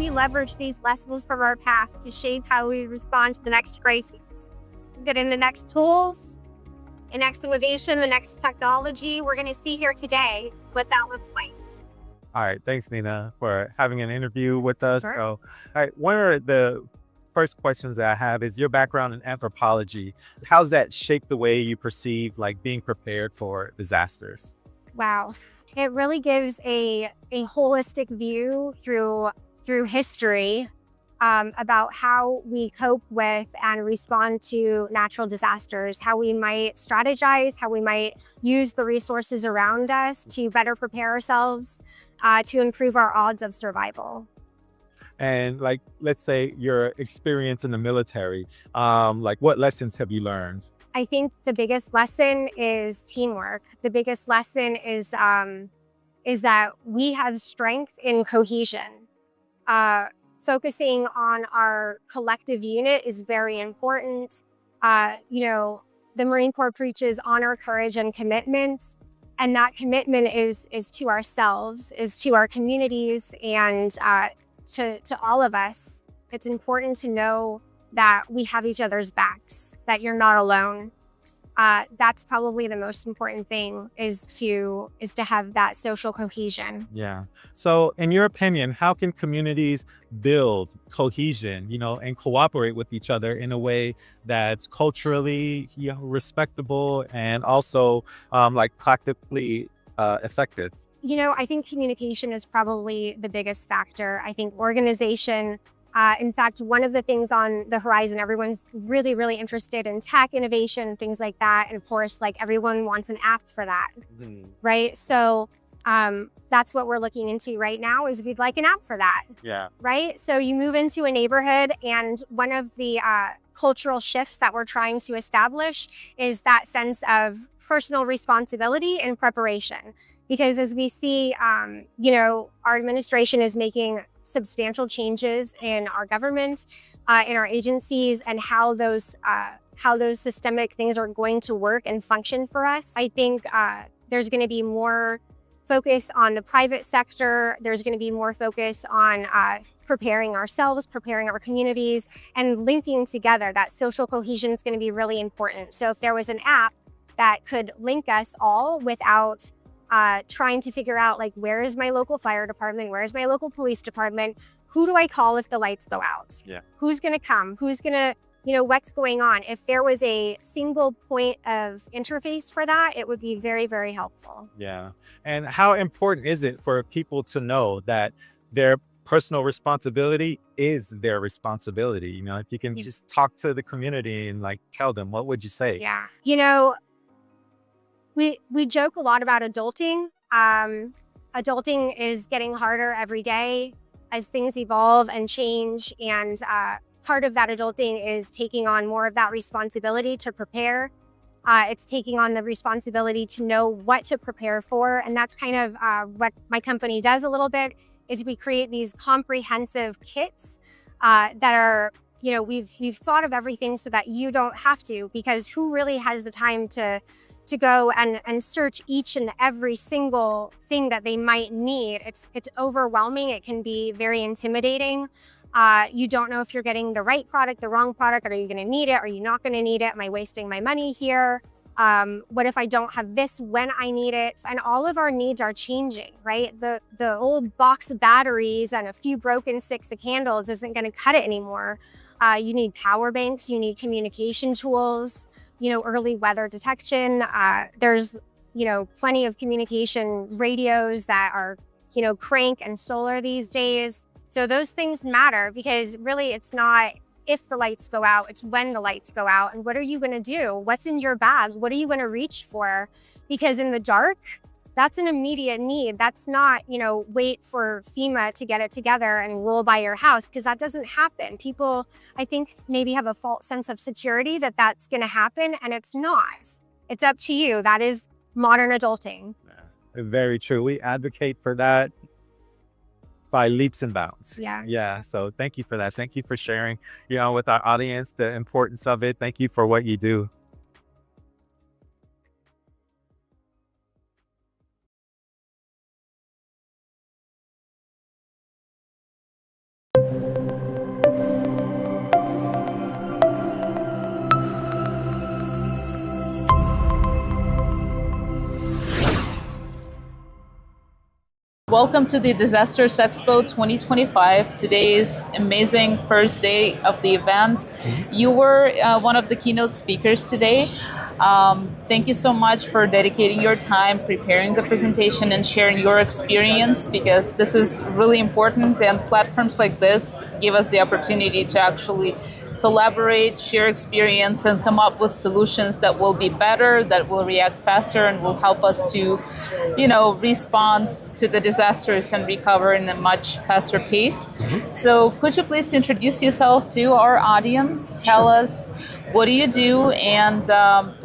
we leverage these lessons from our past to shape how we respond to the next crises? Getting the next tools, the next innovation, the next technology. We're going to see here today what that looks like. All right, thanks, Nena, for having an interview with us. Sure. So, all right, one of the first questions that I have is your background in anthropology. How's that shaped the way you perceive like being prepared for disasters? Wow. It really gives a holistic view through history about how we cope with and respond to natural disasters, how we might strategize, how we might use the resources around us to better prepare ourselves to improve our odds of survival. And like, let's say your experience in the military, like what lessons have you learned? I think the biggest lesson is teamwork. The biggest lesson is that we have strength in cohesion. Focusing on our collective unit is very important. The Marine Corps preaches honor, courage, and commitment. And that commitment is to ourselves, is to our communities, and to all of us. It's important to know that we have each other's backs, that you're not alone. That's probably the most important thing, is to have that social cohesion. Yeah. So in your opinion, how can communities build cohesion, and cooperate with each other in a way that's culturally, respectable and also like practically effective? I think communication is probably the biggest factor. I think organization, in fact, one of the things on the horizon, everyone's really, really interested in tech innovation, things like that. And of course, like everyone wants an app for that, right? So that's what we're looking into right now, is we'd like an app for that. Yeah. Right? So you move into a neighborhood, and one of the cultural shifts that we're trying to establish is that sense of personal responsibility and preparation. Because as we see, our administration is making substantial changes in our government, in our agencies, and how those systemic things are going to work and function for us. I think there's going to be more focus on the private sector. There's going to be more focus on preparing ourselves, preparing our communities, and linking together. That social cohesion is going to be really important. So if there was an app that could link us all without trying to figure out, like, where is my local fire department? Where is my local police department? Who do I call if the lights go out? Yeah. Who's going to come? Who's going to, what's going on? If there was a single point of interface for that, it would be very, very helpful. Yeah. And how important is it for people to know that their personal responsibility is their responsibility? If you can just talk to the community and like tell them, what would you say? Yeah. We joke a lot about adulting. Adulting is getting harder every day as things evolve and change. And part of that adulting is taking on more of that responsibility to prepare. It's taking on the responsibility to know what to prepare for. And that's kind of what my company does a little bit, is we create these comprehensive kits that are, we've thought of everything so that you don't have to, because who really has the time to go and search each and every single thing that they might need? It's overwhelming. It can be very intimidating. You don't know if you're getting the right product, the wrong product. Are you going to need it? Are you not going to need it? Am I wasting my money here? What if I don't have this when I need it? And all of our needs are changing, right? The old box of batteries and a few broken sticks of candles isn't going to cut it anymore. You need power banks. You need communication tools. Early weather detection. There's, plenty of communication radios that are, crank and solar these days. So those things matter, because really it's not if the lights go out, it's when the lights go out. And what are you going to do? What's in your bag? What are you going to reach for? Because in the dark, that's an immediate need. That's not, wait for FEMA to get it together and roll by your house, because that doesn't happen. People, I think, maybe have a false sense of security that that's going to happen, and it's not. It's up to you. That is modern adulting. Very true. We advocate for that by leaps and bounds. Yeah. Yeah. So thank you for that. Thank you for sharing, with our audience, the importance of it. Thank you for what you do. Welcome to the Disasters Expo 2025. Today is amazing first day of the event. You were one of the keynote speakers today. Thank you so much for dedicating your time, preparing the presentation and sharing your experience, because this is really important, and platforms like this give us the opportunity to actually collaborate, share experience, and come up with solutions that will be better, that will react faster, and will help us to, respond to the disasters and recover in a much faster pace. So could you please introduce yourself to our audience? Tell us, what do you do, and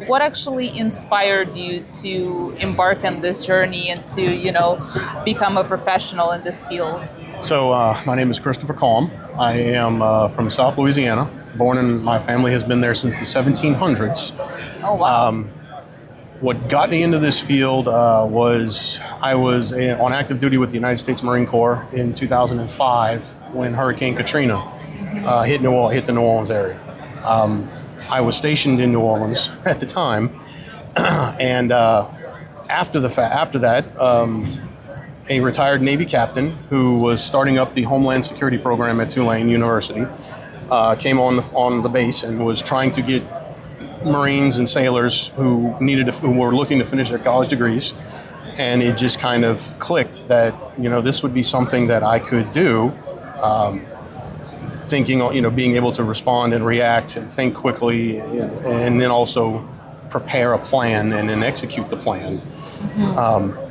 what actually inspired you to embark on this journey and to, become a professional in this field? So my name is Christopher Calm. I am from South Louisiana. Born in, my family has been there since the 1700s. Oh, wow. What got me into this field was I was on active duty with the United States Marine Corps in 2005 when Hurricane Katrina hit the New Orleans area. I was stationed in New Orleans at the time, and after that, a retired Navy captain who was starting up the Homeland Security program at Tulane University came on the base and was trying to get Marines and sailors who were looking to finish their college degrees, and it just kind of clicked that this would be something that I could do. Thinking, being able to respond and react and think quickly, and then also prepare a plan and then execute the plan.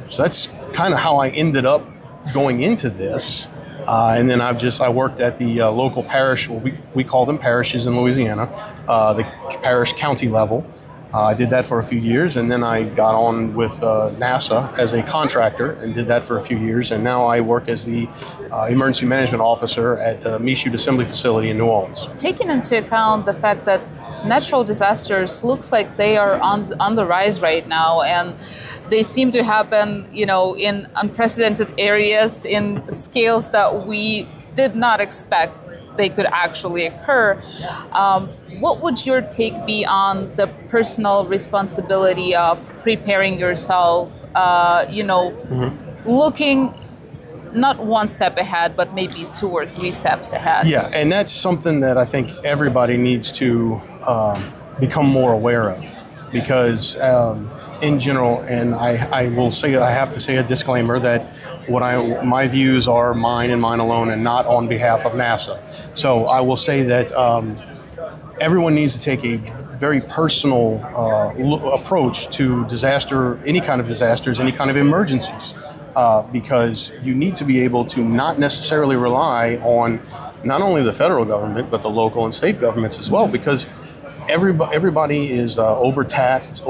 So that's kind of how I ended up going into this. And then I worked at the local parish, we call them parishes in Louisiana, the parish county level. I did that for a few years, and then I got on with NASA as a contractor and did that for a few years. And now I work as the emergency management officer at the Michoud Assembly Facility in New Orleans. Taking into account the fact that natural disasters looks like they are on the rise right now, and they seem to happen, in unprecedented areas, in scales that we did not expect they could actually occur. What would your take be on the personal responsibility of preparing yourself, looking not one step ahead, but maybe 2 or 3 steps ahead? Yeah, and that's something that I think everybody needs to become more aware of, because in general, and I will say, I have to say a disclaimer that my views are mine and mine alone, and not on behalf of NASA. So I will say that everyone needs to take a very personal approach to disaster, any kind of disasters, any kind of emergencies, because you need to be able to not necessarily rely on not only the federal government, but the local and state governments as well, because everybody is overtasked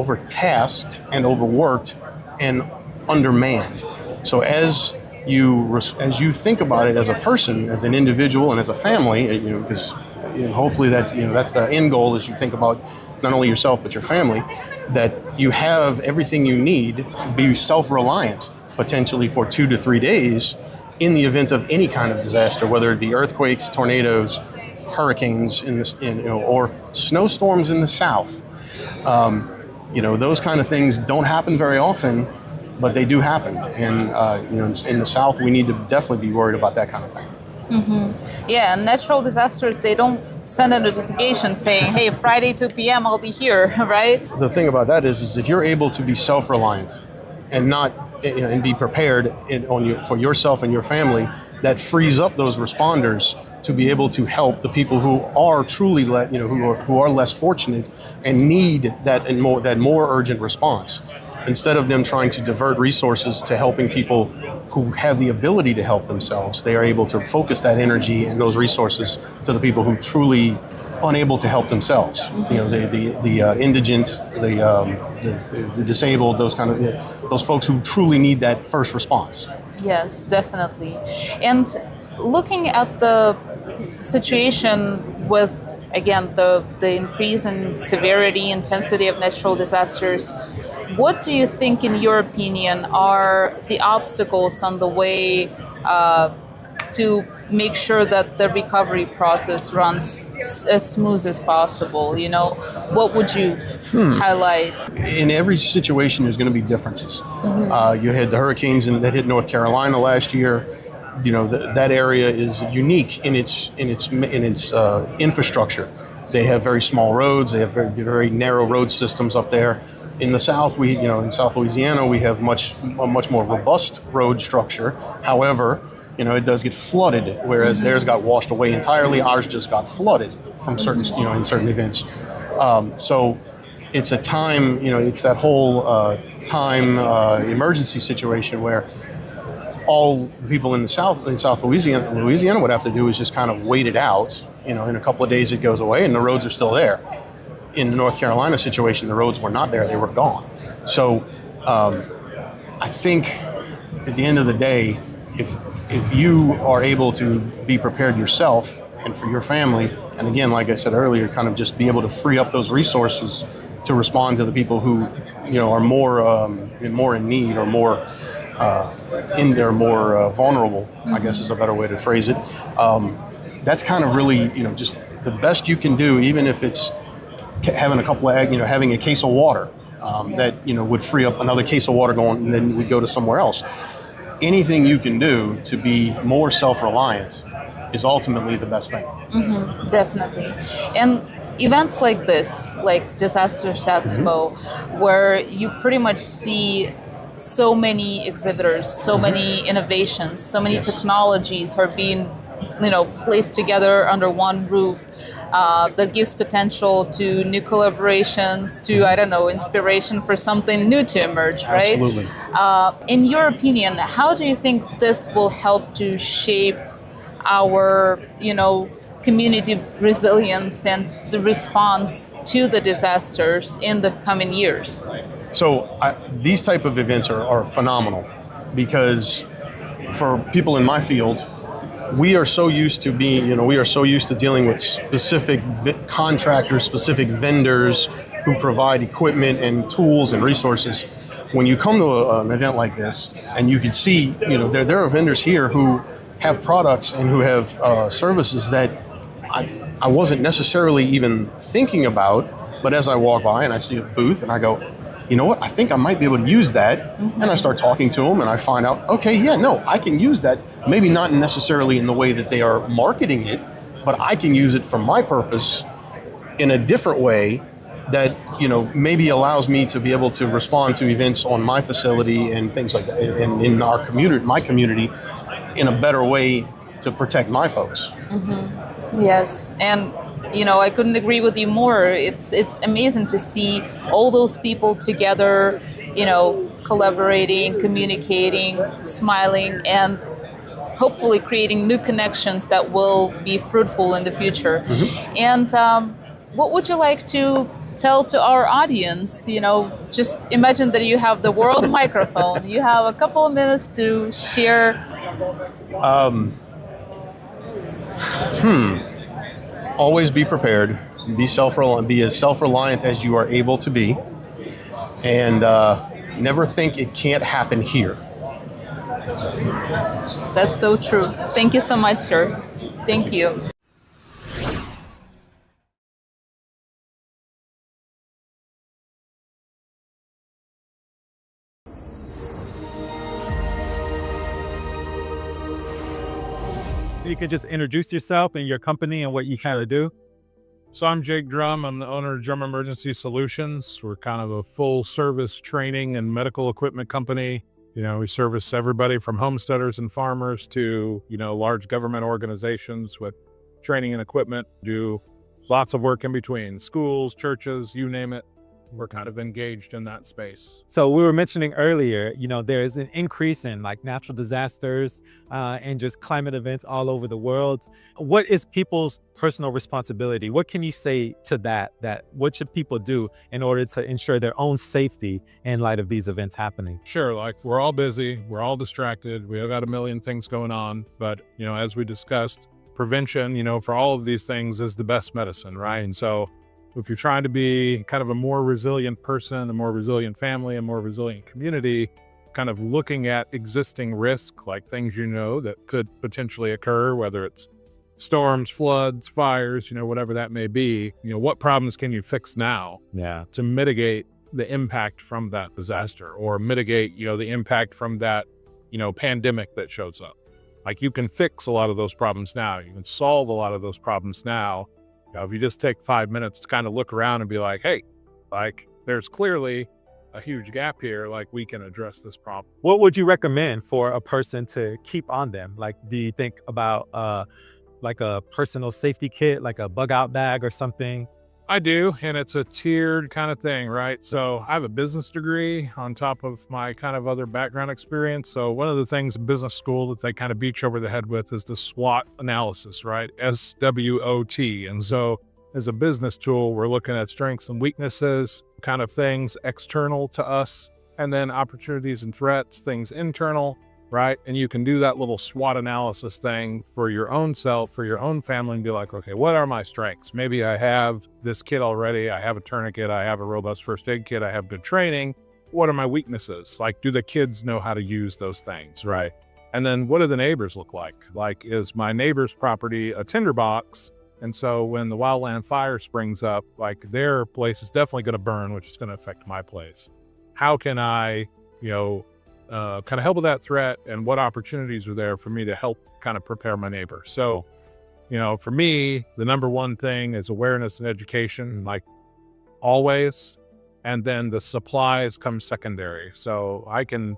and overworked and undermanned. So as you think about it as a person, as an individual, and as a family, because hopefully that's the end goal, is you think about not only yourself but your family, that you have everything you need, be self-reliant potentially for 2 to 3 days in the event of any kind of disaster, whether it be earthquakes, tornadoes, hurricanes or snowstorms in the south. Those kind of things don't happen very often, but they do happen. And in the south, we need to definitely be worried about that kind of thing. Yeah, and natural disasters, they don't send a notification saying, hey, Friday 2 p.m. I'll be here, right? The thing about that is if you're able to be self-reliant and not and be prepared for yourself and your family, that frees up those responders to be able to help the people who are truly who are less fortunate and need that more urgent response. Instead of them trying to divert resources to helping people who have the ability to help themselves, they are able to focus that energy and those resources to the people who truly unable to help themselves. The indigent, the disabled, those folks who truly need that first response. Yes, definitely. And looking at the situation with, again, the increase in severity, intensity of natural disasters, what do you think, in your opinion, are the obstacles on the way to make sure that the recovery process runs as smooth as possible? You know, what would you highlight? In every situation, there's going to be differences. You had the hurricanes that hit North Carolina last year. You know, that area is unique in its infrastructure. They have very small roads. They have very narrow road systems up there. In the South, in South Louisiana, we have a much more robust road structure. However, it does get flooded, whereas theirs got washed away entirely. Ours just got flooded from certain, in certain events. So it's a time, it's that whole time emergency situation where all the people in South Louisiana would have to do is just kind of wait it out. In a couple of days it goes away and the roads are still there. In the North Carolina situation, the roads were not there, they were gone. So I think at the end of the day, if you are able to be prepared yourself and for your family, and again, like I said earlier, kind of just be able to free up those resources to respond to the people who, are more in need or more vulnerable, I guess is a better way to phrase it. That's kind of really, just the best you can do, even if it's having having a case of water that, would free up another case of water going, and then we'd go to somewhere else. Anything you can do to be more self-reliant is ultimately the best thing. Definitely. And events like this, like Disasters Expo, where you pretty much see so many exhibitors, so many innovations, so many technologies are being, placed together under one roof. That gives potential to new collaborations, to, inspiration for something new to emerge, right? Absolutely. In your opinion, how do you think this will help to shape our, community resilience and the response to the disasters in the coming years? So these type of events are phenomenal because for people in my field, we are so used to dealing with specific contractors, specific vendors who provide equipment and tools and resources. When you come to an event like this, and you can see, there are vendors here who have products and who have services that I wasn't necessarily even thinking about, but as I walk by and I see a booth and I go, you know what, I think I might be able to use that. And I start talking to them and I find out, okay, yeah, no, I can use that. Maybe not necessarily in the way that they are marketing it, but I can use it for my purpose in a different way that, maybe allows me to be able to respond to events on my facility and things like that, and in our community, my community, in a better way to protect my folks. Yes, and I couldn't agree with you more. It's amazing to see all those people together, collaborating, communicating, smiling, and hopefully creating new connections that will be fruitful in the future. And what would you like to tell to our audience? Just imagine that you have the world microphone. You have a couple of minutes to share. Always be prepared, be as self-reliant as you are able to be, and never think it can't happen here. That's so true. Thank you so much, sir. Thank you. You could just introduce yourself and your company and what you kind of do. So I'm Jake Drumm. I'm the owner of Drumm Emergency Solutions. We're kind of a full service training and medical equipment company. We service everybody from homesteaders and farmers to, large government organizations with training and equipment. Do lots of work in between, schools, churches, you name it. We're kind of engaged in that space. So we were mentioning earlier, there is an increase in like natural disasters and just climate events all over the world. What is people's personal responsibility? What can you say to that what should people do in order to ensure their own safety in light of these events happening? Sure, like we're all busy, we're all distracted, we have got a million things going on, but as we discussed, prevention, for all of these things is the best medicine, right? And so if you're trying to be kind of a more resilient person, a more resilient family, a more resilient community, kind of looking at existing risk, like things that could potentially occur, whether it's storms, floods, fires, whatever that may be. What problems can you fix now to mitigate the impact from that disaster, or mitigate, the impact from that, pandemic that shows up. Like, you can fix a lot of those problems now. You can solve a lot of those problems now. If you just take 5 minutes to kind of look around and be like, hey, like, there's clearly a huge gap here. Like, we can address this problem. What would you recommend for a person to keep on them? Like, do you think about like a personal safety kit, like a bug out bag or something? I do, and it's a tiered kind of thing, right? So I have a business degree on top of my kind of other background experience. So one of the things in business school that they kind of beat you over the head with is the SWOT analysis, right? SWOT. And so as a business tool, we're looking at strengths and weaknesses, kind of things external to us, and then opportunities and threats, things internal, right? And you can do that little SWOT analysis thing for your own self, for your own family, and be like, okay, what are my strengths? Maybe I have this kit already. I have a tourniquet. I have a robust first aid kit. I have good training. What are my weaknesses? Like, do the kids know how to use those things, right? And then what do the neighbors look like? Like, is my neighbor's property a tinderbox? And so when the wildland fire springs up, like, their place is definitely going to burn, which is going to affect my place. How can I, kind of help with that threat, and what opportunities are there for me to help kind of prepare my neighbor? So, for me, the number one thing is awareness and education, like always. And then the supplies come secondary. So I can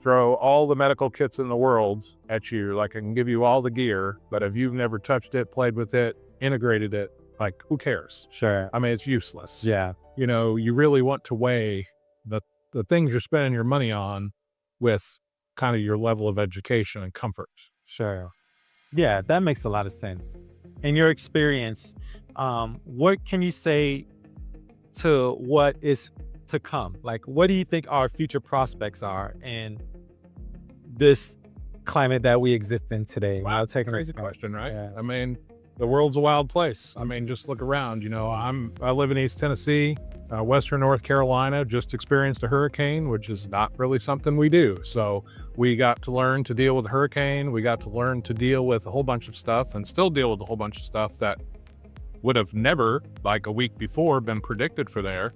throw all the medical kits in the world at you. Like, I can give you all the gear, but if you've never touched it, played with it, integrated it, like, who cares? Sure. I mean, it's useless. Yeah. You really want to weigh the things you're spending your money on with kind of your level of education and comfort. Sure. Yeah, that makes a lot of sense. In your experience, what can you say to what is to come? Like, what do you think our future prospects are in this climate that we exist in today? Wow, crazy question, right? Yeah. I mean, the world's a wild place. I mean, just look around. I live in East Tennessee. Western North Carolina just experienced a hurricane, which is not really something we do. So we got to learn to deal with a hurricane. We got to learn to deal with a whole bunch of stuff, and still deal with a whole bunch of stuff that would have never, like a week before, been predicted for there.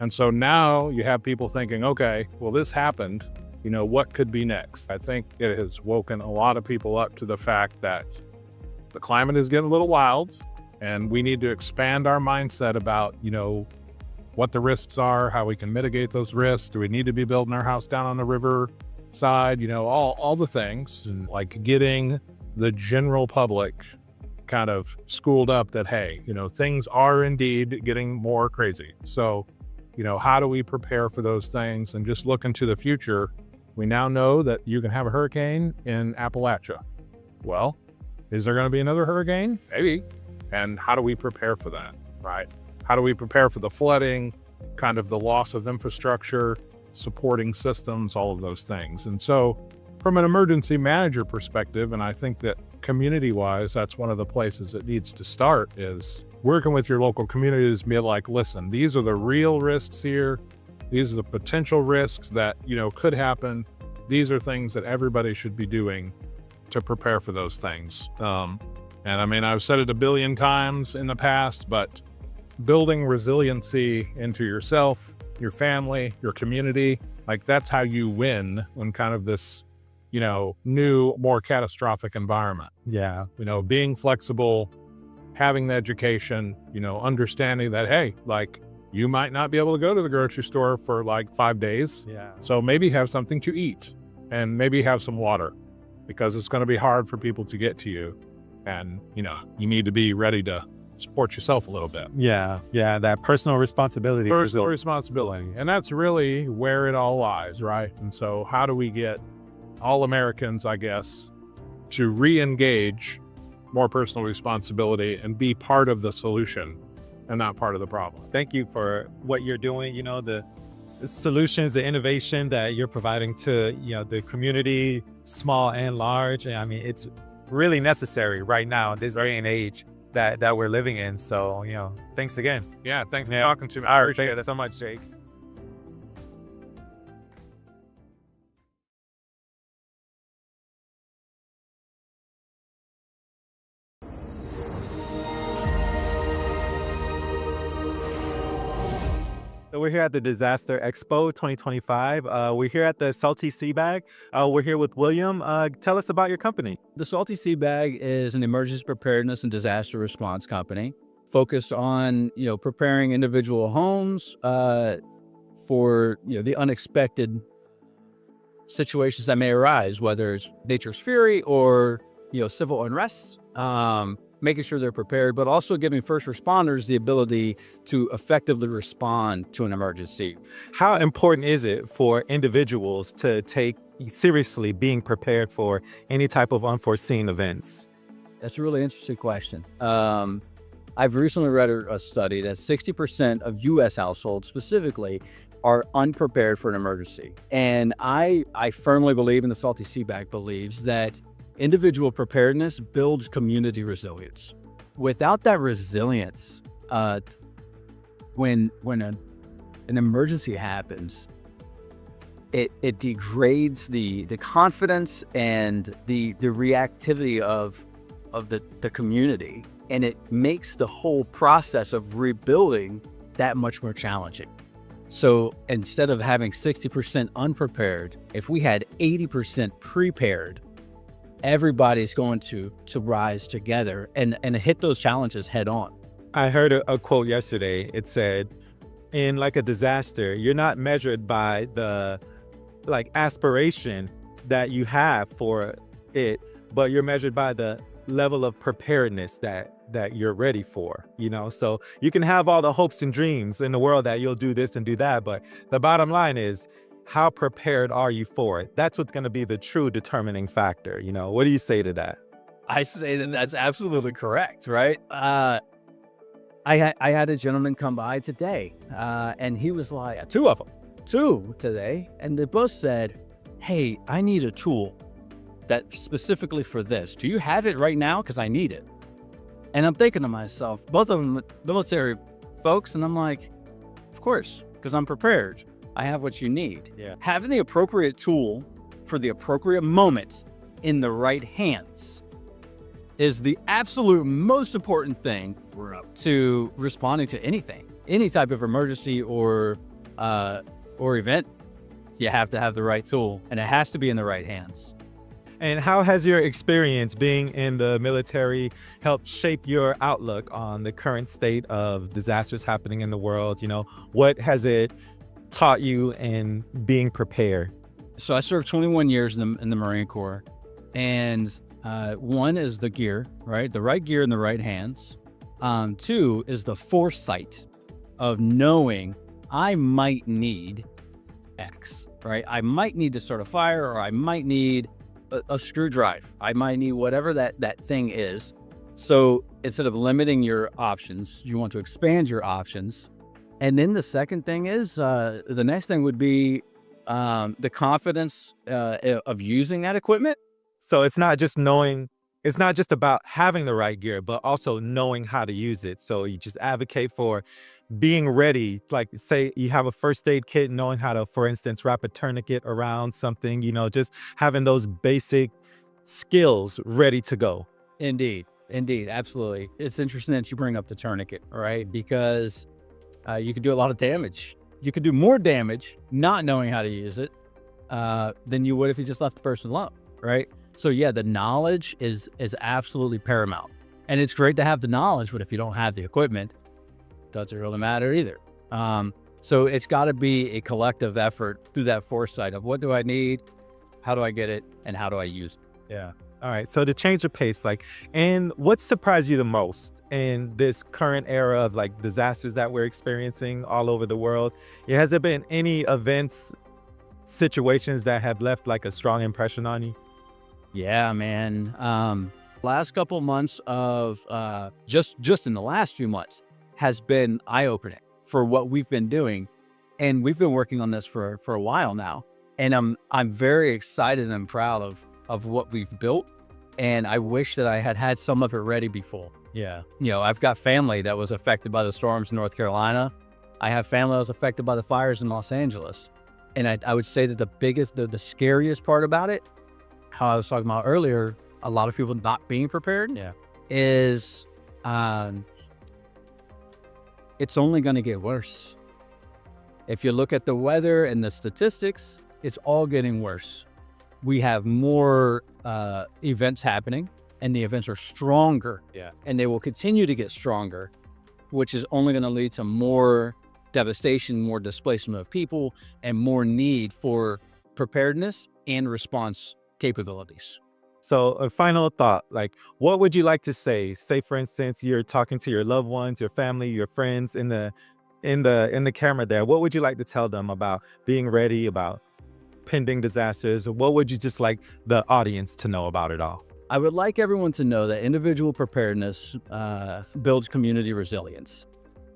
And so now you have people thinking, okay, well, this happened. What could be next? I think it has woken a lot of people up to the fact that the climate is getting a little wild, and we need to expand our mindset about, what the risks are, how we can mitigate those risks. Do we need to be building our house down on the river side? All the things, and like getting the general public kind of schooled up that, hey, things are indeed getting more crazy. So, how do we prepare for those things and just look into the future? We now know that you can have a hurricane in Appalachia. Well, is there going to be another hurricane? Maybe. And how do we prepare for that, right? How do we prepare for the flooding, kind of the loss of infrastructure, supporting systems, all of those things? And so from an emergency manager perspective, and I think that community-wise, that's one of the places it needs to start, is working with your local communities, be like, listen, these are the real risks here. These are the potential risks that, could happen. These are things that everybody should be doing to prepare for those things. And I mean, I've said it a billion times in the past, but building resiliency into yourself, your family, your community, like, that's how you win when kind of this, new, more catastrophic environment. Yeah. Being flexible, having the education, understanding that, hey, like, you might not be able to go to the grocery store for like 5 days. Yeah. So maybe have something to eat, and maybe have some water, because it's going to be hard for people to get to you. And, you need to be ready to support yourself a little bit. Yeah. That personal responsibility. Personal responsibility. And that's really where it all lies, right? And so how do we get all Americans, I guess, to re-engage more personal responsibility and be part of the solution and not part of the problem? Thank you for what you're doing. The solutions, the innovation that you're providing to, the community, small and large. And I mean, it's really necessary right now in this day and age that we're living in. So, thanks again. Yeah, thanks for talking to me. I appreciate it so much, Jake. So we're here at the Disaster Expo 2025. We're here at the Salty Seabag. We're here with William. Tell us about your company. The Salty Seabag is an emergency preparedness and disaster response company focused on, preparing individual homes for, the unexpected situations that may arise, whether it's nature's fury or, civil unrest. Making sure they're prepared, but also giving first responders the ability to effectively respond to an emergency. How important is it for individuals to take seriously being prepared for any type of unforeseen events? That's a really interesting question. I've recently read a study that 60% of U.S. households specifically are unprepared for an emergency. And I firmly believe, and the Salty Seabag believes, that individual preparedness builds community resilience. Without that resilience, when an emergency happens, it degrades the confidence and the reactivity of the community, and it makes the whole process of rebuilding that much more challenging. So instead of having 60% unprepared, if we had 80% prepared, everybody's going to rise together and hit those challenges head on. I heard a quote yesterday. It said, in like a disaster, you're not measured by the aspiration that you have for it, but you're measured by the level of preparedness that you're ready for, So you can have all the hopes and dreams in the world that you'll do this and do that, but the bottom line is, how prepared are you for it? That's what's going to be the true determining factor. What do you say to that? I say that that's absolutely correct, right? I had a gentleman come by today, and he was like, two today, and they both said, "Hey, I need a tool that's specifically for this. Do you have it right now? Because I need it." And I'm thinking to myself, both of them military folks, and I'm like, of course, because I'm prepared. I have what you need. Yeah. Having the appropriate tool for the appropriate moment in the right hands is the absolute most important thing to responding to anything, any type of emergency or event. You have to have the right tool, and it has to be in the right hands. And how has your experience being in the military helped shape your outlook on the current state of disasters happening in the world? What has it taught you in being prepared? So I served 21 years in the Marine Corps, and one is the gear, right? The right gear in the right hands. Two is the foresight of knowing I might need X, right? I might need to start a fire, or I might need a screwdriver. I might need whatever that thing is. So instead of limiting your options, you want to expand your options. And then the second thing is, the next thing would be the confidence of using that equipment. So it's not just about having the right gear, but also knowing how to use it. So you just advocate for being ready, like say you have a first aid kit, knowing how to, for instance, wrap a tourniquet around something, just having those basic skills ready to go. Indeed, absolutely. It's interesting that you bring up the tourniquet, right? Because you could do a lot of damage. You could do more damage not knowing how to use it than you would if you just left the person alone, right? So yeah, the knowledge is absolutely paramount. And it's great to have the knowledge, but if you don't have the equipment, doesn't really matter either. So it's got to be a collective effort through that foresight of what do I need, how do I get it, and how do I use it? Yeah. All right. So to change the pace, and what surprised you the most in this current era of disasters that we're experiencing all over the world? Has there been any events, situations that have left a strong impression on you? Yeah, man. Last couple months of just in the last few months has been eye-opening for what we've been doing, and we've been working on this for a while now. And I'm very excited and proud of what we've built, and I wish that I had some of it ready before. Yeah. I've got family that was affected by the storms in North Carolina. I have family that was affected by the fires in Los Angeles. And I would say that the scariest part about it, how I was talking about earlier, a lot of people not being prepared, is it's only going to get worse. If you look at the weather and the statistics, it's all getting worse. We have more events happening, and the events are stronger. Yeah. And they will continue to get stronger, which is only going to lead to more devastation, more displacement of people, and more need for preparedness and response capabilities. So a final thought, like, what would you like to say? Say, for instance, you're talking to your loved ones, your family, your friends in the camera there. What would you like to tell them about being ready, about pending disasters? What would you just like the audience to know about it all? I would like everyone to know that individual preparedness builds community resilience.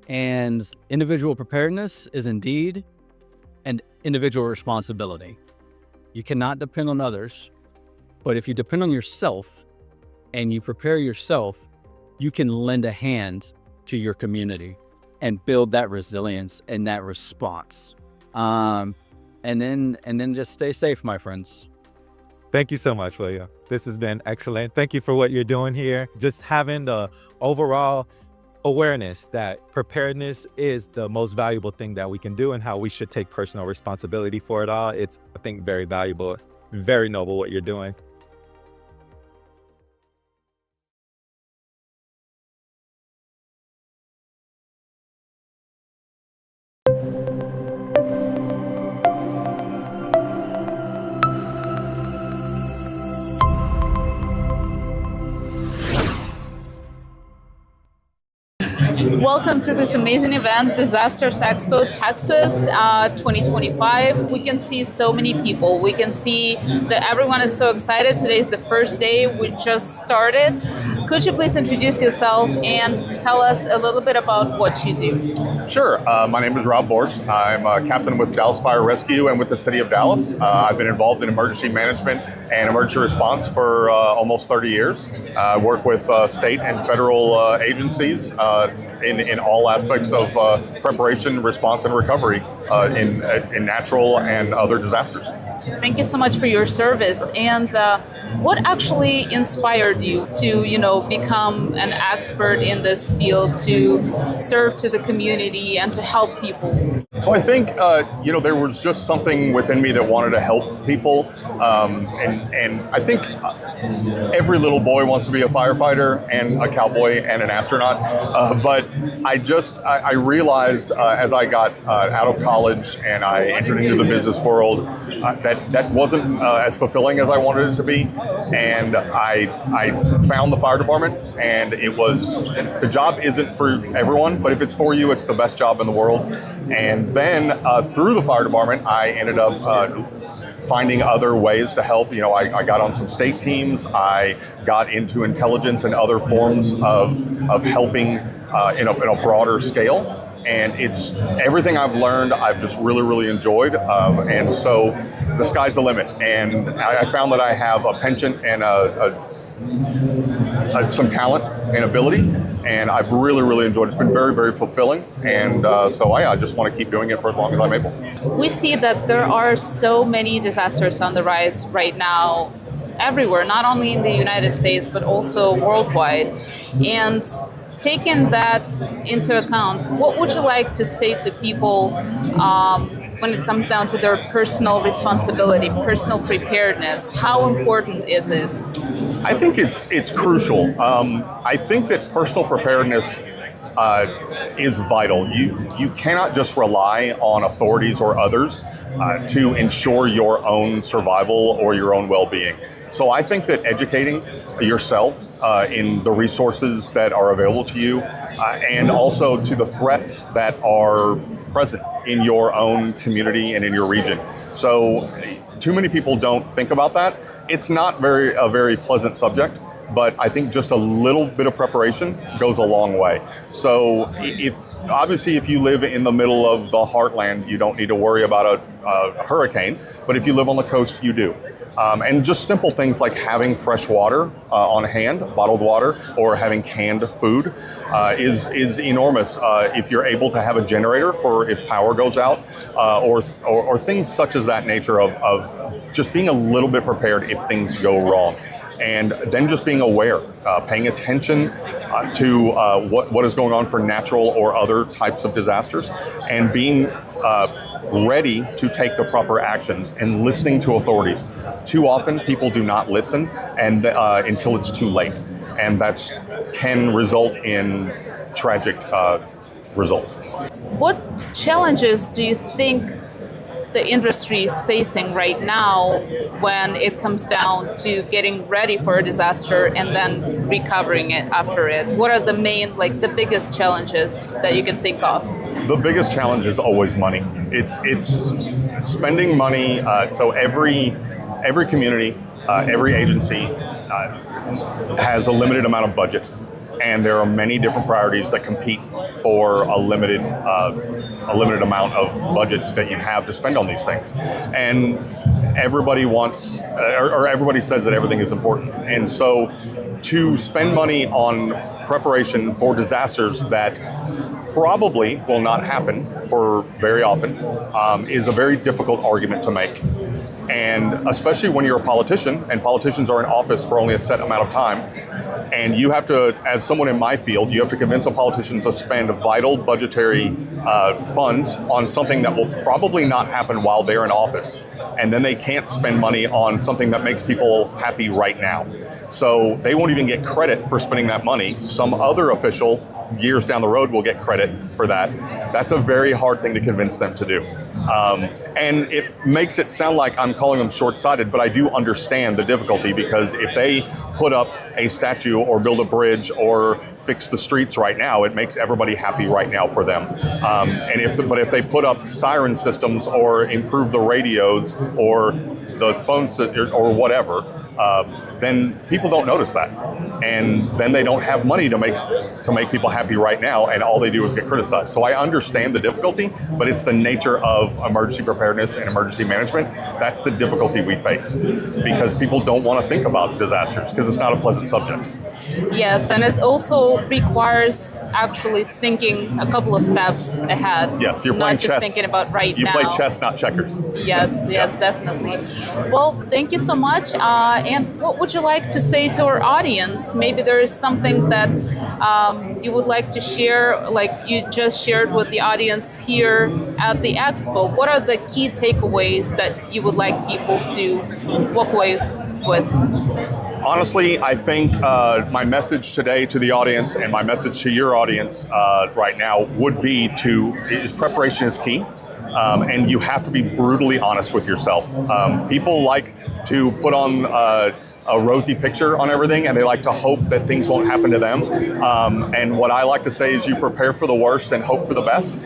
And individual preparedness is indeed an individual responsibility. You cannot depend on others, but if you depend on yourself and you prepare yourself, you can lend a hand to your community and build that resilience and that response. And then just stay safe, my friends. Thank you so much, William. This has been excellent. Thank you for what you're doing here. Just having the overall awareness that preparedness is the most valuable thing that we can do and how we should take personal responsibility for it all. It's, I think, very valuable, very noble what you're doing. Welcome to this amazing event, Disasters Expo Texas 2025. We can see so many people. We can see that everyone is so excited. Today is the first day. We just started. Could you please introduce yourself and tell us a little bit about what you do? Sure. My name is Rob Borse. I'm a captain with Dallas Fire Rescue and with the City of Dallas. I've been involved in emergency management and emergency response for almost 30 years. I work with state and federal agencies in all aspects of preparation, response, and recovery in natural and other disasters. Thank you so much for your service. And what actually inspired you to, become an expert in this field, to serve to the community and to help people? So I think, there was just something within me that wanted to help people. And I think every little boy wants to be a firefighter and a cowboy and an astronaut. But I realized as I got out of college and I entered into the business world, that wasn't as fulfilling as I wanted it to be. And I found the fire department, and the job isn't for everyone, but if it's for you, it's the best job in the world. And then through the fire department, I ended up finding other ways to help. I got on some state teams. I got into intelligence and other forms of helping in a broader scale. And it's everything I've learned, I've just really, really enjoyed. And so the sky's the limit. And I found that I have a penchant and some talent and ability. And I've really, really enjoyed it. It's been very, very fulfilling. And so I just want to keep doing it for as long as I'm able. We see that there are so many disasters on the rise right now, everywhere, not only in the United States, but also worldwide. And taking that into account, what would you like to say to people when it comes down to their personal responsibility, personal preparedness? How important is it? I think it's crucial. I think that personal preparedness is vital. You cannot just rely on authorities or others to ensure your own survival or your own well-being. So I think that educating yourself in the resources that are available to you and also to the threats that are present in your own community and in your region. So too many people don't think about that. It's not a very pleasant subject, but I think just a little bit of preparation goes a long way. So obviously, if you live in the middle of the heartland, you don't need to worry about a hurricane, but if you live on the coast, you do. And just simple things like having fresh water on hand, bottled water, or having canned food is enormous. If you're able to have a generator for if power goes out, or things such as that nature of just being a little bit prepared if things go wrong. And then just being aware, paying attention to what is going on for natural or other types of disasters, and being ready to take the proper actions and listening to authorities. Too often, people do not listen and until it's too late, and that can result in tragic results. What challenges do you think the industry is facing right now when it comes down to getting ready for a disaster and then recovering it after it? What are the main, like the biggest challenges that you can think of? The biggest challenge is always money. It's spending money. So every community, every agency has a limited amount of budget, and there are many different priorities that compete for a limited amount of budget that you have to spend on these things. And everybody wants, or everybody says that everything is important. And so to spend money on preparation for disasters that probably will not happen for very often is a very difficult argument to make. And especially when you're a politician, and politicians are in office for only a set amount of time, and you have to, as someone in my field, you have to convince a politician to spend vital budgetary funds on something that will probably not happen while they're in office. And then they can't spend money on something that makes people happy right now. So they won't even get credit for spending that money. Some other official years down the road will get credit for that. That's a very hard thing to convince them to do. And it makes it sound like I'm calling them short-sighted, but I do understand the difficulty, because if they put up a statue or build a bridge or fix the streets right now, it makes everybody happy right now for them. And if they put up siren systems or improve the radios or the phones or whatever, then people don't notice that, and then they don't have money to make people happy right now, and all they do is get criticized. So I understand the difficulty, but it's the nature of emergency preparedness and emergency management. That's the difficulty we face, because people don't want to think about disasters because it's not a pleasant subject. Yes, and it also requires actually thinking a couple of steps ahead. Yes, you're playing not just chess. Thinking about right you now. play chess, not checkers. Yes, definitely. Well, thank you so much. And what would you like to say to our audience? Maybe there is something that you would like to share, like you just shared with the audience here at the Expo. What are the key takeaways that you would like people to walk away with? Honestly, I think my message today to the audience and my message to your audience right now would be preparation is key. And you have to be brutally honest with yourself. People like to put on a rosy picture on everything, and they like to hope that things won't happen to them. And what I like to say is you prepare for the worst and hope for the best,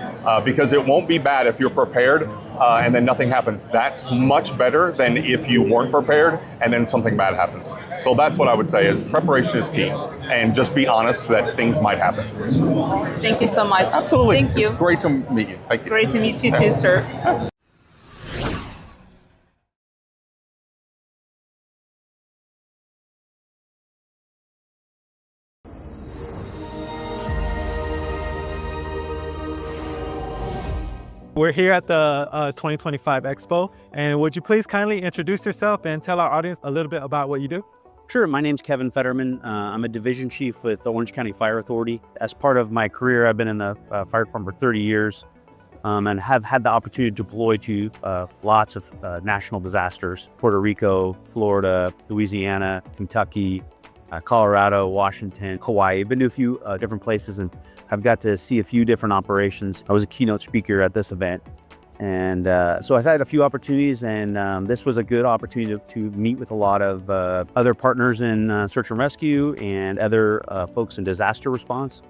because it won't be bad if you're prepared and then nothing happens. That's much better than if you weren't prepared and then something bad happens. So that's what I would say is preparation is key, and just be honest that things might happen. Thank you so much. Absolutely. Thank you. It's great to meet you. Thank you. Great to meet you too, sir. We're here at the 2025 Expo, and would you please kindly introduce yourself and tell our audience a little bit about what you do? Sure. My name's Kevin Fetterman. I'm a division chief with the Orange County Fire Authority. As part of my career, I've been in the fire department for 30 years and have had the opportunity to deploy to lots of national disasters: Puerto Rico, Florida, Louisiana, Kentucky, Colorado, Washington, Hawaii. I've been to a few different places and I've got to see a few different operations. I was a keynote speaker at this event. And so I've had a few opportunities, and this was a good opportunity to meet with a lot of other partners in search and rescue and other folks in disaster response.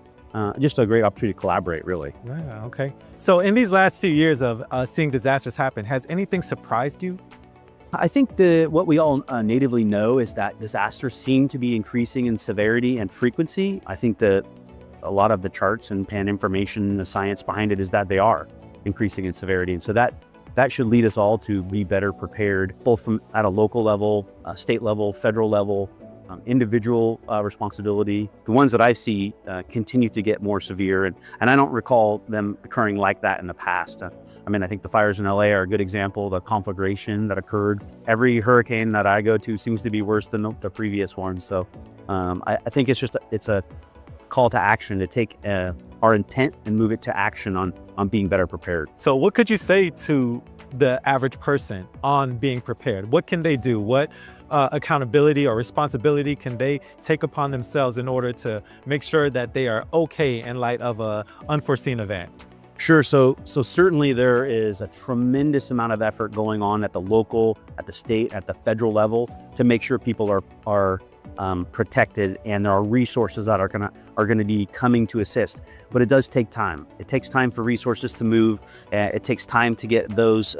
Just a great opportunity to collaborate, really. Yeah, okay. So in these last few years of seeing disasters happen, has anything surprised you? I think what we all natively know is that disasters seem to be increasing in severity and frequency. I think that a lot of the charts and information, the science behind it is that they are increasing in severity. And so that should lead us all to be better prepared, both at a local level, state level, federal level, individual responsibility. The ones that I see continue to get more severe, and I don't recall them occurring like that in the past. I mean, I think the fires in LA are a good example. The conflagration that occurred. Every hurricane that I go to seems to be worse than the previous one. So I think it's a call to action to take our intent and move it to action on being better prepared. So what could you say to the average person on being prepared? What can they do? What accountability or responsibility can they take upon themselves in order to make sure that they are okay in light of an unforeseen event? Sure. So certainly there is a tremendous amount of effort going on at the local, at the state, at the federal level to make sure people are protected, and there are resources that are gonna be coming to assist. But it does take time. It takes time for resources to move. It takes time to get those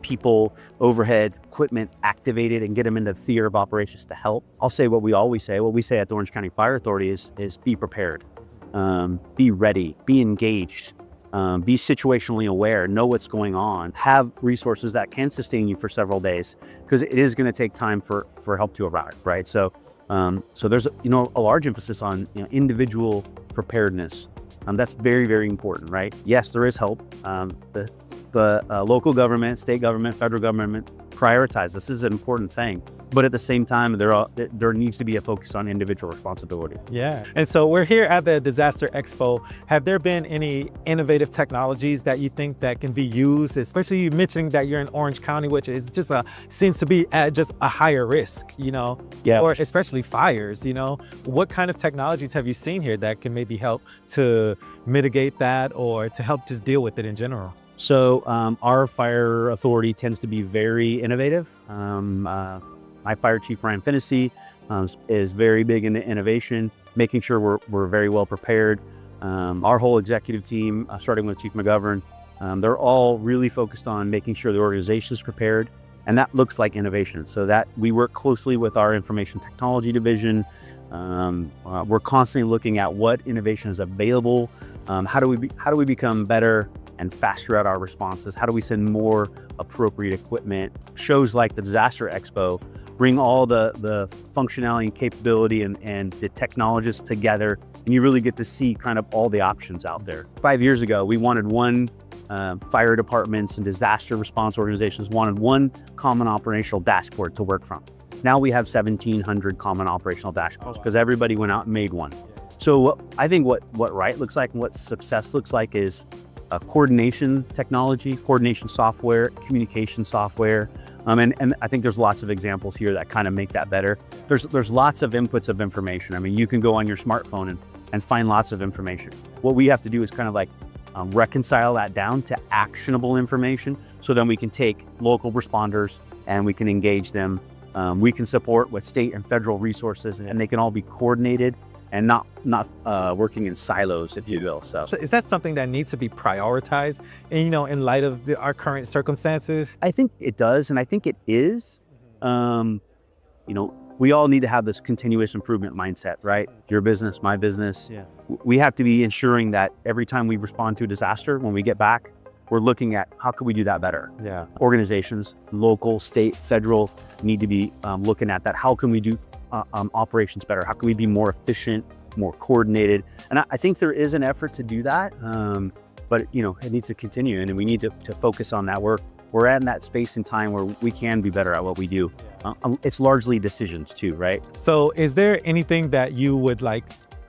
people, overhead, equipment activated and get them into theater of operations to help. I'll say what we always say. What we say at the Orange County Fire Authority is be prepared. Be ready, be engaged, be situationally aware, know what's going on, have resources that can sustain you for several days, because it is going to take time for help to arrive, right? So there's a large emphasis on individual preparedness. That's very, very important, right? Yes, there is help. The local government, state government, federal government prioritize. This is an important thing. But at the same time, there needs to be a focus on individual responsibility. Yeah. And so we're here at the Disaster Expo. Have there been any innovative technologies that you think that can be used, especially you mentioning that you're in Orange County, which is just seems to be at just a higher risk, Yeah. or especially fires, What kind of technologies have you seen here that can maybe help to mitigate that or to help just deal with it in general? So our fire authority tends to be very innovative. My fire chief, Brian Finnessy, is very big into innovation, making sure we're very well prepared. Our whole executive team, starting with Chief McGovern, they're all really focused on making sure the organization is prepared, and that looks like innovation. So that we work closely with our information technology division. We're constantly looking at what innovation is available. How do we become better and faster at our responses? How do we send more appropriate equipment? Shows like the Disaster Expo bring all the functionality and capability and the technologists together, and you really get to see kind of all the options out there. 5 years ago, we wanted fire departments and disaster response organizations wanted one common operational dashboard to work from. Now we have 1,700 common operational dashboards because everybody went out and made one. So I think what right looks like and what success looks like is coordination technology, coordination software, communication software. And I think there's lots of examples here that kind of make that better. There's lots of inputs of information. I mean, you can go on your smartphone and find lots of information. What we have to do is kind of like reconcile that down to actionable information, so then we can take local responders and we can engage them. We can support with state and federal resources, and they can all be coordinated and not working in silos, if you will. So is that something that needs to be prioritized, in light of our current circumstances? I think it does, and I think it is. We all need to have this continuous improvement mindset, right? Your business, my business. Yeah. We have to be ensuring that every time we respond to a disaster, when we get back, we're looking at how can we do that better. Yeah. Organizations, local, state, federal, need to be looking at that. How can we do operations better? How can we be more efficient, more coordinated? And I think there is an effort to do that, but it needs to continue, and we need to focus on that. We're at that space and time where we can be better at what we do. It's largely decisions too, right? So is there anything that you would like,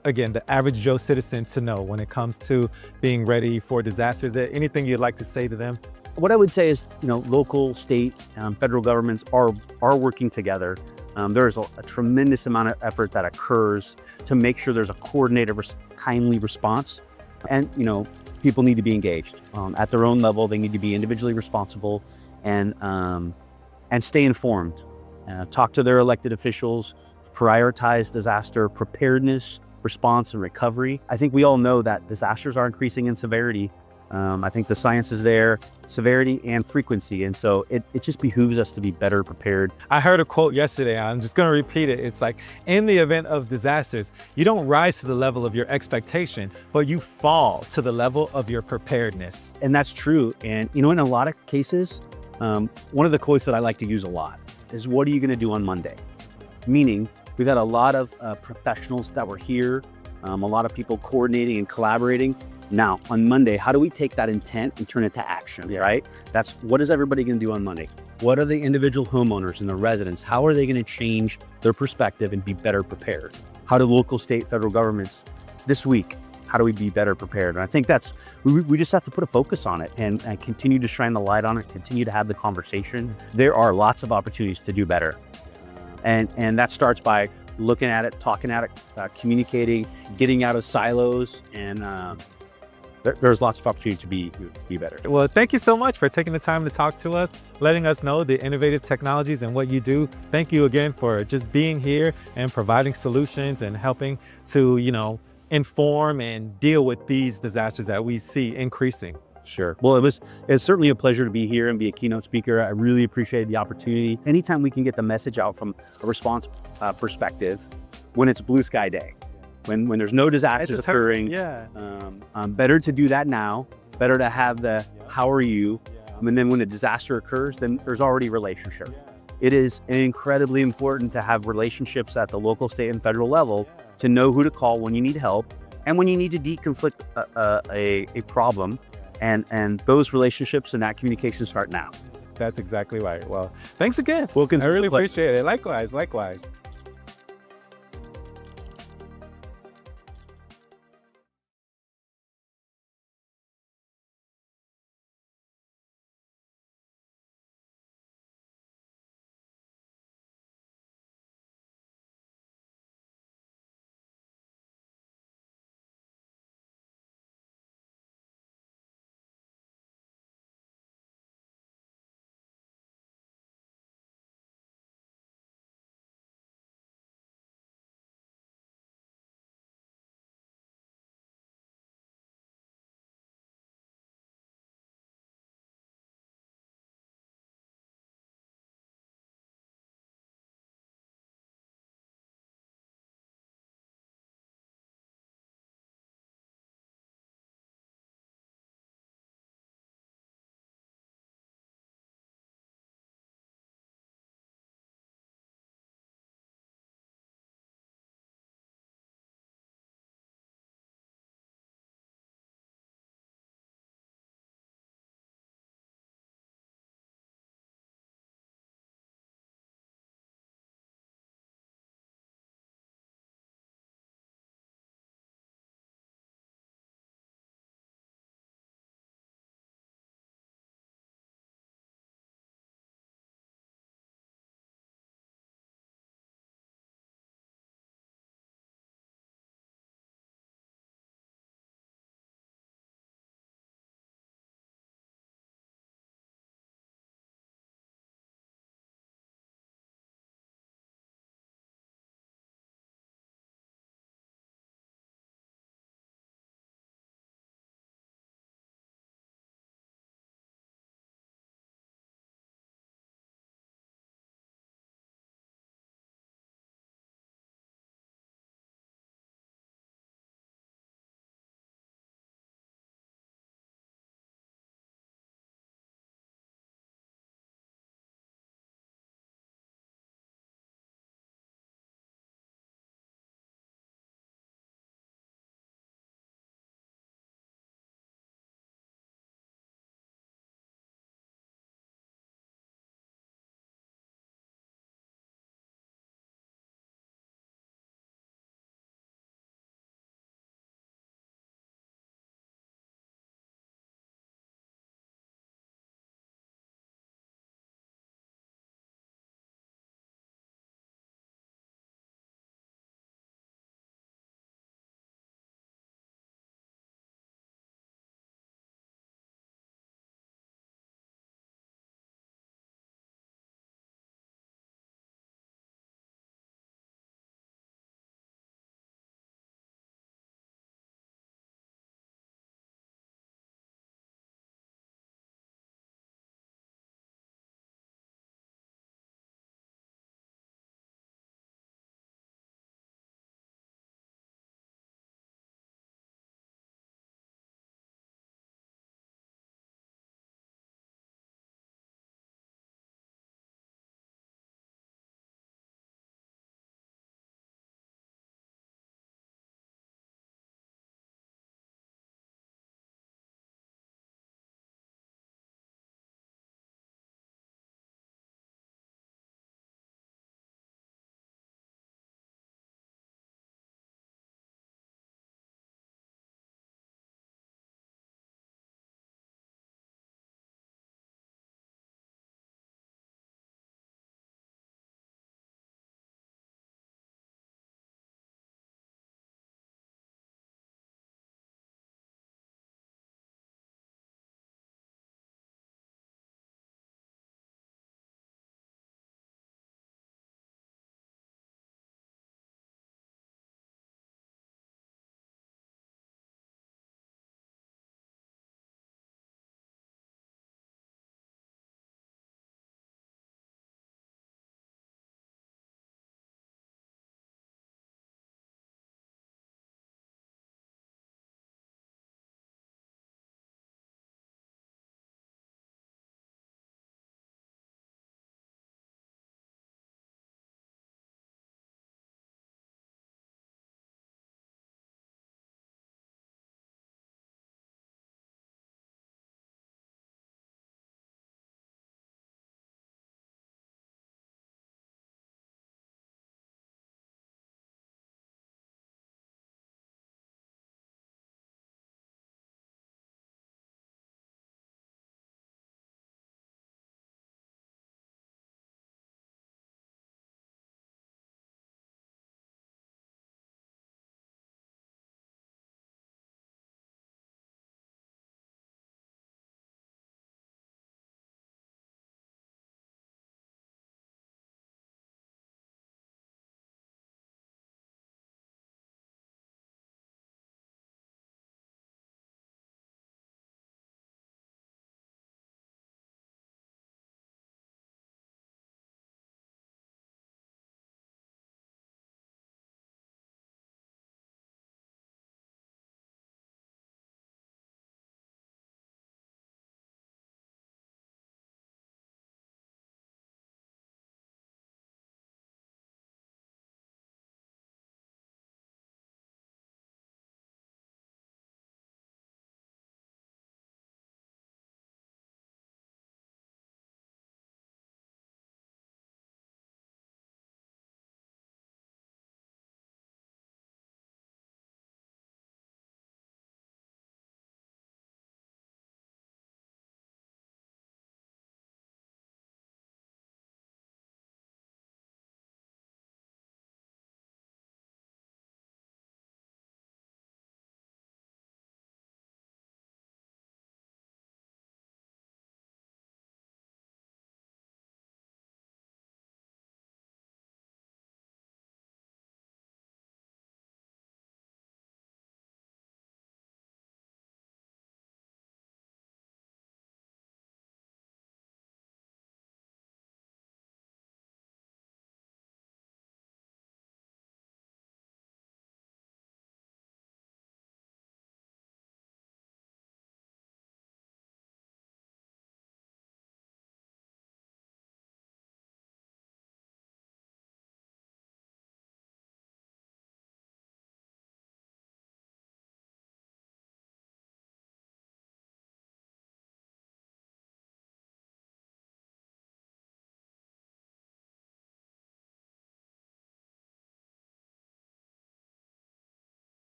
again, the average Joe citizen to know when it comes to being ready for disasters? Is there anything you'd like to say to them? What I would say is, local, state, federal governments are working together. There's a tremendous amount of effort that occurs to make sure there's a coordinated, timely response. And, people need to be engaged. At their own level, they need to be individually responsible and stay informed. Talk to their elected officials, prioritize disaster preparedness, response, and recovery. I think we all know that disasters are increasing in severity. I think the science is there, severity and frequency. And so it just behooves us to be better prepared. I heard a quote yesterday, I'm just going to repeat it. It's like, in the event of disasters, you don't rise to the level of your expectation, but you fall to the level of your preparedness. And that's true. And, in a lot of cases, one of the quotes that I like to use a lot is, what are you going to do on Monday? Meaning, we've had a lot of professionals that were here, a lot of people coordinating and collaborating. Now, on Monday, how do we take that intent and turn it to action, right? That's what is everybody going to do on Monday? What are the individual homeowners and the residents? How are they going to change their perspective and be better prepared? how do local, state, federal governments this week, how do we be better prepared? And I think that's, we just have to put a focus on it and continue to shine the light on it, continue to have the conversation. There are lots of opportunities to do better. And that starts by looking at it, talking at it, communicating, getting out of silos, and there's lots of opportunity to be better. Well, thank you so much for taking the time to talk to us, letting us know the innovative technologies and what you do. Thank you again for just being here and providing solutions and helping to, you know, inform and deal with these disasters that we see increasing. Sure. Well, it's certainly a pleasure to be here and be a keynote speaker. I really appreciate the opportunity. Anytime we can get the message out from a response perspective, when it's blue sky day, when there's no disasters occurring, better to do that now, better to have the how are you, and then when a disaster occurs, then there's already relationship. It is incredibly important to have relationships at the local, state, and federal level to know who to call when you need help and when you need to deconflict a problem. And those relationships and that communication start now. That's exactly right. Well, thanks again. Well, I really appreciate it. Likewise.